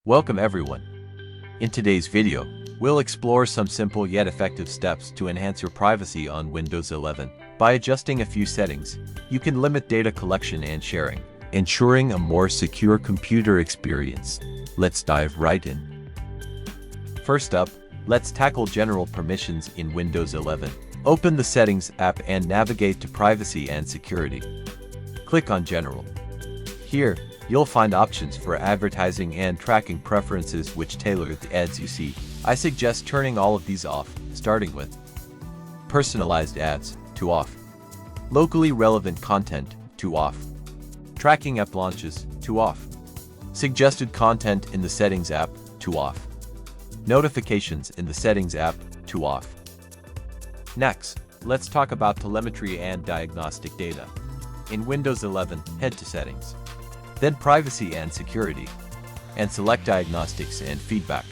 Welcome everyone. In today's video, we'll explore some simple yet effective steps to enhance your privacy on Windows 11. By adjusting a few settings, you can limit data collection and sharing, ensuring a more secure computer experience. Let's dive right in. First up, let's tackle general permissions in Windows 11. Open the Settings app and navigate to Privacy and Security. Click on General. Here, you'll find options for advertising and tracking preferences which tailor the ads you see. I suggest turning all of these off, starting with Personalized ads, to off. Locally relevant content, to off. Tracking app launches, to off. Suggested content in the Settings app, to off. Notifications in the Settings app, to off. Next, let's talk about telemetry and diagnostic data. In Windows 11, head to Settings. Then Privacy and Security, and select Diagnostics and Feedback.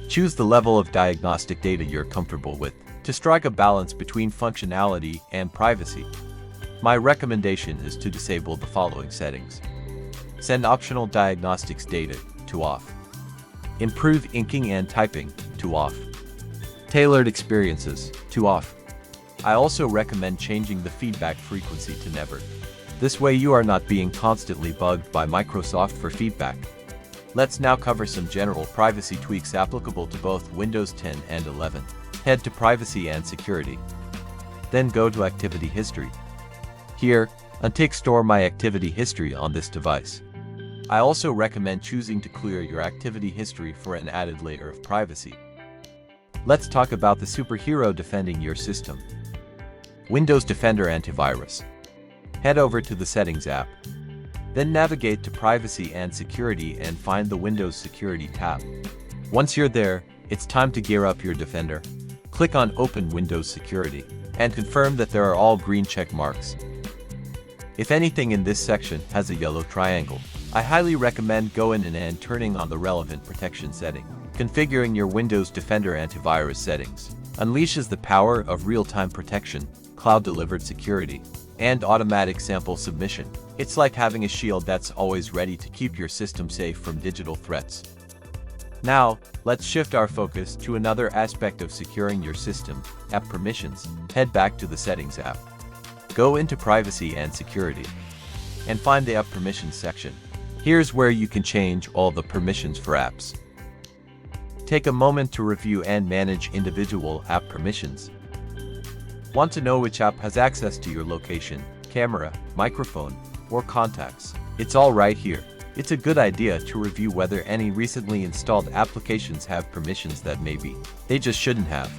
Choose the level of diagnostic data you're comfortable with to strike a balance between functionality and privacy. My recommendation is to disable the following settings. Send optional diagnostics data, to off. Improve inking and typing, to off. Tailored experiences, to off. I also recommend changing the feedback frequency to never. This way you are not being constantly bugged by Microsoft for feedback. Let's now cover some general privacy tweaks applicable to both Windows 10 and 11. Head to Privacy and Security. Then go to Activity History. Here, untick Store My Activity History on this device. I also recommend choosing to clear your activity history for an added layer of privacy. Let's talk about the superhero defending your system. Windows Defender Antivirus. Head over to the Settings app. Then navigate to Privacy and Security and find the Windows Security tab. Once you're there, it's time to gear up your Defender. Click on Open Windows Security and confirm that there are all green check marks. If anything in this section has a yellow triangle, I highly recommend going in and turning on the relevant protection setting. Configuring your Windows Defender antivirus settings unleashes the power of real-time protection, cloud-delivered security, and automatic sample submission. It's like having a shield that's always ready to keep your system safe from digital threats. Now, let's shift our focus to another aspect of securing your system, app permissions. Head back to the Settings app. Go into Privacy and Security, and find the App Permissions section. Here's where you can change all the permissions for apps. Take a moment to review and manage individual app permissions. Want to know which app has access to your location, camera, microphone, or contacts? It's all right here. It's a good idea to review whether any recently installed applications have permissions that maybe they just shouldn't have.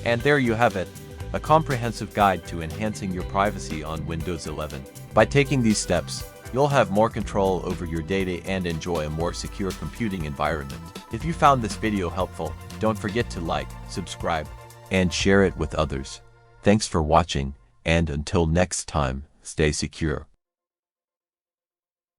And there you have it, a comprehensive guide to enhancing your privacy on Windows 11. By taking these steps, you'll have more control over your data and enjoy a more secure computing environment. If you found this video helpful, don't forget to like, subscribe, and share it with others. Thanks for watching, and until next time, stay secure.